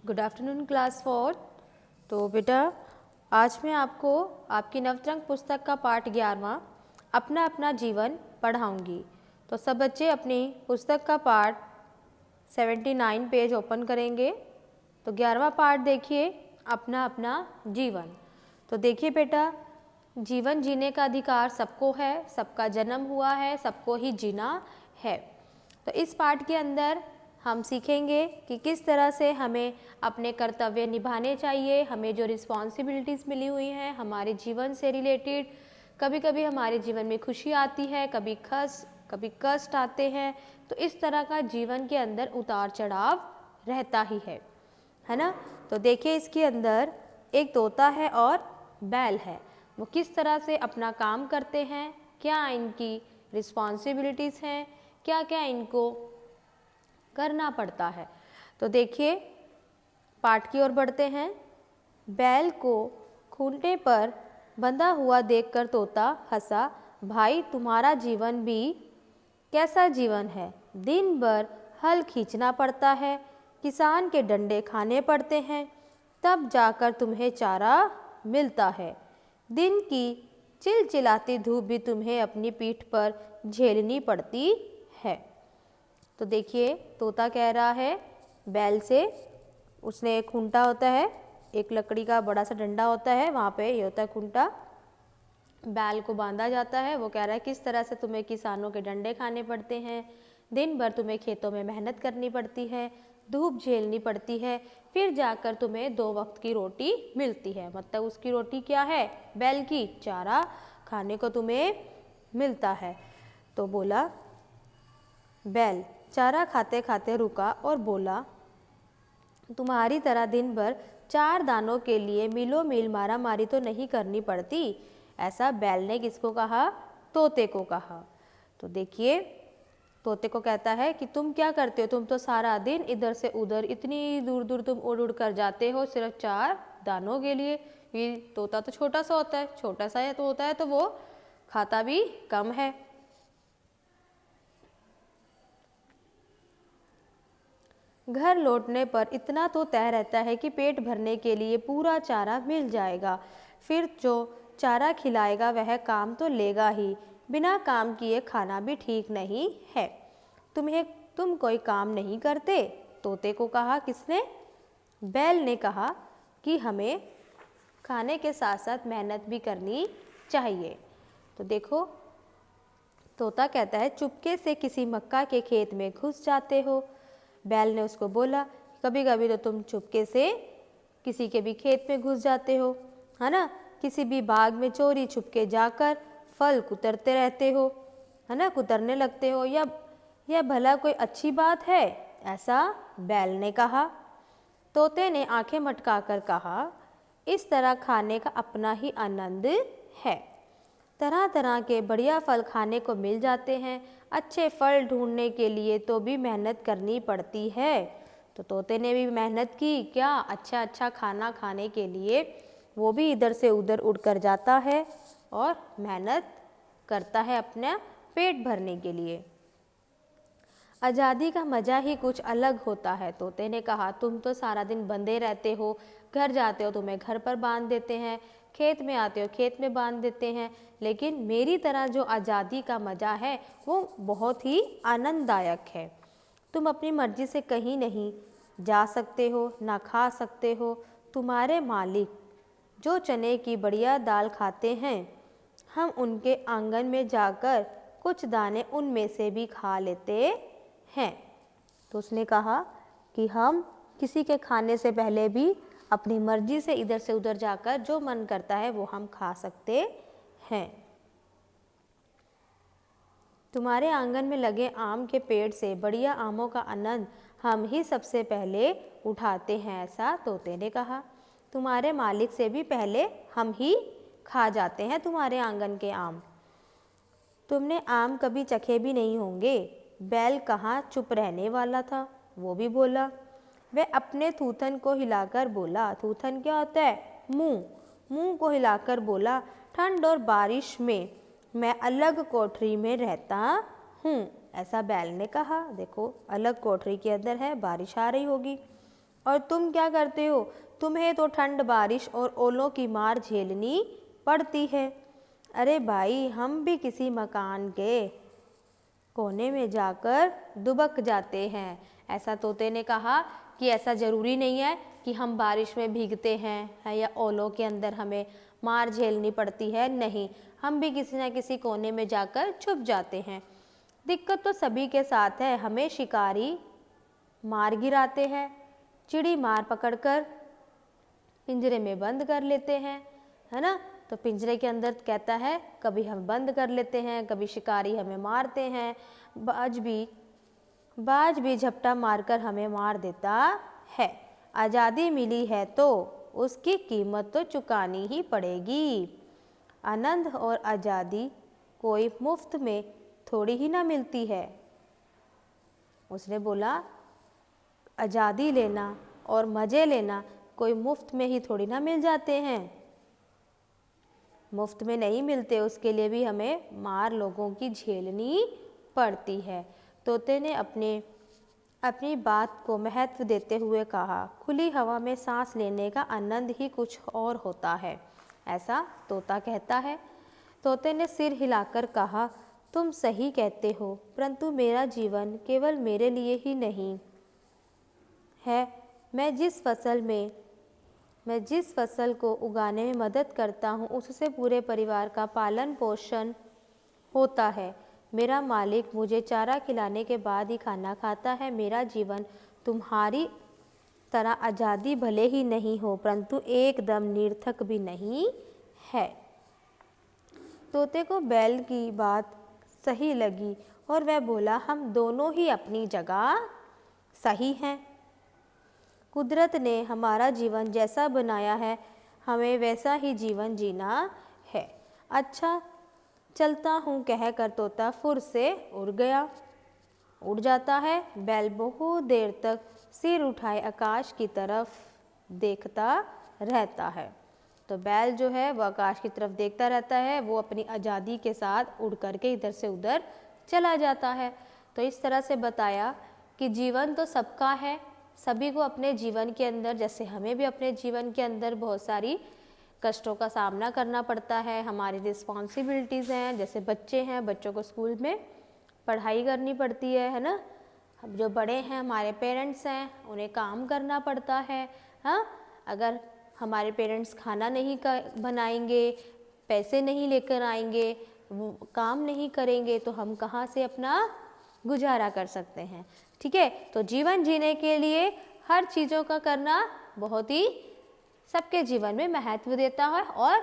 Good afternoon class 4। तो बेटा आज मैं आपको आपकी नवतरंग पुस्तक का पाठ 11वां अपना अपना जीवन पढ़ाऊंगी। तो सब बच्चे अपनी पुस्तक का पाठ 79 पेज ओपन करेंगे। तो 11वां पाठ देखिए, अपना अपना जीवन। तो देखिए बेटा, जीवन जीने का अधिकार सबको है, सबका जन्म हुआ है, सबको ही जीना है। तो इस पाठ के अंदर हम सीखेंगे कि किस तरह से हमें अपने कर्तव्य निभाने चाहिए, हमें जो रिस्पॉन्सिबिलिटीज़ मिली हुई हैं हमारे जीवन से रिलेटेड। कभी कभी हमारे जीवन में खुशी आती है, कभी कष्ट आते हैं। तो इस तरह का जीवन के अंदर उतार चढ़ाव रहता ही है ना। तो देखिए इसके अंदर एक तोता है और बैल है, वो किस तरह से अपना काम करते हैं, क्या इनकी रिस्पॉन्सिबिलिटीज़ हैं, क्या क्या इनको करना पड़ता है। तो देखिए पाठ की ओर बढ़ते हैं। बैल को खूंटे पर बंधा हुआ देखकर तोता हंसा, भाई तुम्हारा जीवन भी कैसा जीवन है, दिन भर हल खींचना पड़ता है, किसान के डंडे खाने पड़ते हैं, तब जाकर तुम्हें चारा मिलता है, दिन की चिलचिलाती धूप भी तुम्हें अपनी पीठ पर झेलनी पड़ती है। तो देखिए तोता कह रहा है बैल से, उसने एक खूंटा होता है, एक लकड़ी का बड़ा सा डंडा होता है, वहाँ पे ये होता है खूंटा, बैल को बांधा जाता है। वो कह रहा है किस तरह से तुम्हें किसानों के डंडे खाने पड़ते हैं, दिन भर तुम्हें खेतों में मेहनत करनी पड़ती है, धूप झेलनी पड़ती है, फिर जाकर तुम्हें 2 वक्त की रोटी मिलती है। मतलब उसकी रोटी क्या है, बैल की चारा खाने को तुम्हें मिलता है। तो बोला बैल चारा खाते खाते रुका और बोला, तुम्हारी तरह दिन भर 4 दानों के लिए मीलों मील मारा मारी तो नहीं करनी पड़ती। ऐसा बैल ने किसको कहा, तोते को कहा। तो देखिए तोते को कहता है कि तुम क्या करते हो, तुम तो सारा दिन इधर से उधर इतनी दूर दूर तुम उड़ उड़ कर जाते हो सिर्फ 4 दानों के लिए। ये तोता तो छोटा सा होता है, छोटा सा है तो होता है, तो वो खाता भी कम है। घर लौटने पर इतना तो तय रहता है कि पेट भरने के लिए पूरा चारा मिल जाएगा, फिर जो चारा खिलाएगा वह काम तो लेगा ही, बिना काम किए खाना भी ठीक नहीं है। तुम कोई काम नहीं करते, तोते को कहा। किसने, बैल ने कहा कि हमें खाने के साथ साथ मेहनत भी करनी चाहिए। तो देखो तोता कहता है चुपके से किसी मक्का के खेत में घुस जाते हो। बैल ने उसको बोला कभी कभी तो तुम चुपके से किसी के भी खेत में घुस जाते हो, है ना, किसी भी बाग में चोरी छुपके जाकर फल कुतरते रहते हो, है ना, कुतरने लगते हो, यह भला कोई अच्छी बात है, ऐसा बैल ने कहा। तोते ने आंखें मटकाकर कहा, इस तरह खाने का अपना ही आनंद है, तरह तरह के बढ़िया फल खाने को मिल जाते हैं, अच्छे फल ढूंढने के लिए तो भी मेहनत करनी पड़ती है। तो तोते ने भी मेहनत की, क्या अच्छा अच्छा खाना खाने के लिए वो भी इधर से उधर उड़कर जाता है और मेहनत करता है अपना पेट भरने के लिए। आज़ादी का मज़ा ही कुछ अलग होता है, तोते ने कहा। तुम तो सारा दिन बंधे रहते हो, घर जाते हो तुम्हें घर पर बांध देते हैं, खेत में आते हो खेत में बांध देते हैं, लेकिन मेरी तरह जो आज़ादी का मज़ा है वो बहुत ही आनंददायक है। तुम अपनी मर्जी से कहीं नहीं जा सकते हो, ना खा सकते हो। तुम्हारे मालिक जो चने की बढ़िया दाल खाते हैं, हम उनके आंगन में जाकर कुछ दाने उनमें से भी खा लेते हैं। तो उसने कहा कि हम किसी के खाने से पहले भी अपनी मर्जी से इधर से उधर जाकर जो मन करता है वो हम खा सकते हैं। तुम्हारे आंगन में लगे आम के पेड़ से बढ़िया आमों का आनंद हम ही सबसे पहले उठाते हैं, ऐसा तोते ने कहा। तुम्हारे मालिक से भी पहले हम ही खा जाते हैं तुम्हारे आंगन के आम। तुमने आम कभी चखे भी नहीं होंगे। बैल कहाँ चुप रहने वाला था, वो भी बोला। वह अपने थूथन को हिलाकर बोला, थूथन क्या होता है, मुंह, मुंह को हिलाकर बोला, ठंड और बारिश में मैं अलग कोठरी में रहता हूँ, ऐसा बैल ने कहा। देखो अलग कोठरी के अंदर है, बारिश आ रही होगी। और तुम क्या करते हो? तुम्हें तो ठंड, बारिश और ओलों की मार झेलनी पड़ती है। अरे भाई, हम भी किसी मकान के कोने में जाकर दुबक जाते हैं। ऐसा तोते ने कहा कि ऐसा ज़रूरी नहीं है कि हम बारिश में भीगते हैं है या ओलों के अंदर हमें मार झेलनी पड़ती है। नहीं, हम भी किसी न किसी कोने में जाकर छुप जाते हैं। दिक्कत तो सभी के साथ है। हमें शिकारी मार गिराते हैं, चिड़ी मार पकड़कर पिंजरे में बंद कर लेते हैं, है ना। तो पिंजरे के अंदर कहता है कभी हम बंद कर लेते हैं, कभी शिकारी हमें मारते हैं। बाज भी झपटा मारकर हमें मार देता है। आज़ादी मिली है तो उसकी कीमत तो चुकानी ही पड़ेगी। आनंद और आज़ादी कोई मुफ्त में थोड़ी ही ना मिलती है। उसने बोला आज़ादी लेना और मज़े लेना कोई मुफ्त में ही थोड़ी ना मिल जाते हैं, मुफ्त में नहीं मिलते, उसके लिए भी हमें मार लोगों की झेलनी पड़ती है। तोते ने अपनी बात को महत्व देते हुए कहा, खुली हवा में सांस लेने का आनंद ही कुछ और होता है। ऐसा तोता कहता है। तोते ने सिर हिलाकर कहा, तुम सही कहते हो, परंतु मेरा जीवन केवल मेरे लिए ही नहीं है। मैं जिस फसल को उगाने में मदद करता हूँ उससे पूरे परिवार का पालन पोषण होता है। मेरा मालिक मुझे चारा खिलाने के बाद ही खाना खाता है। मेरा जीवन तुम्हारी तरह आज़ादी भले ही नहीं हो, परंतु एकदम निरर्थक भी नहीं है। तोते को बैल की बात सही लगी और वह बोला, हम दोनों ही अपनी जगह सही हैं। कुदरत ने हमारा जीवन जैसा बनाया है, हमें वैसा ही जीवन जीना है। अच्छा, चलता हूँ कहकर तोता फुर से उड़ जाता है। बैल बहुत देर तक सिर उठाए आकाश की तरफ देखता रहता है। तो बैल जो है वो आकाश की तरफ देखता रहता है, वो अपनी आज़ादी के साथ उड़ करके इधर से उधर चला जाता है। तो इस तरह से बताया कि जीवन तो सबका है, सभी को अपने जीवन के अंदर, जैसे हमें भी अपने जीवन के अंदर बहुत सारी कष्टों का सामना करना पड़ता है, हमारी रिस्पॉन्सिबिलिटीज़ हैं। जैसे बच्चे हैं, बच्चों को स्कूल में पढ़ाई करनी पड़ती है ना। अब जो बड़े हैं, हमारे पेरेंट्स हैं, उन्हें काम करना पड़ता है। हाँ, अगर हमारे पेरेंट्स खाना नहीं बनाएंगे, पैसे नहीं लेकर आएंगे, वो काम नहीं करेंगे, तो हम कहाँ से अपना गुजारा कर सकते हैं। ठीक है, तो जीवन जीने के लिए हर चीज़ों का करना बहुत ही सबके जीवन में महत्व देता है और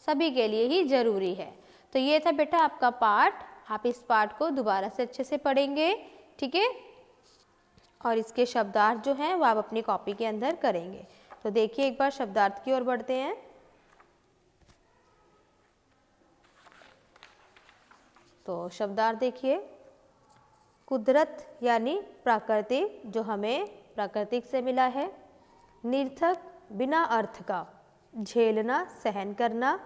सभी के लिए ही ज़रूरी है। तो ये था बेटा आपका पाठ। आप इस पाठ को दोबारा से अच्छे से पढ़ेंगे, ठीक है, और इसके शब्दार्थ जो हैं वो आप अपनी कॉपी के अंदर करेंगे। तो देखिए एक बार शब्दार्थ की ओर बढ़ते हैं। तो शब्दार्थ देखिए, कुदरत यानी प्राकृतिक, जो हमें प्राकृतिक से मिला है। निरर्थक, बिना अर्थ का, झेलना, सहन करना।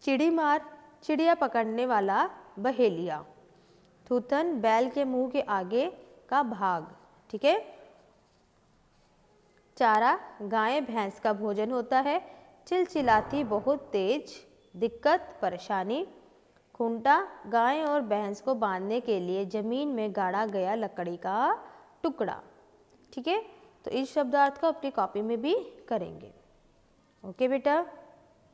चिड़ी मार, चिड़िया पकड़ने वाला बहेलिया। थूथन, बैल के मुंह के आगे का भाग, ठीक है। चारा, गाय भैंस का भोजन होता है। चिलचिलाती, बहुत तेज, दिक्कत, परेशानी। खूंटा, गाय और भैंस को बांधने के लिए जमीन में गाड़ा गया लकड़ी का टुकड़ा, ठीक है। तो इस शब्दार्थ को अपनी कॉपी में भी करेंगे। ओके बेटा।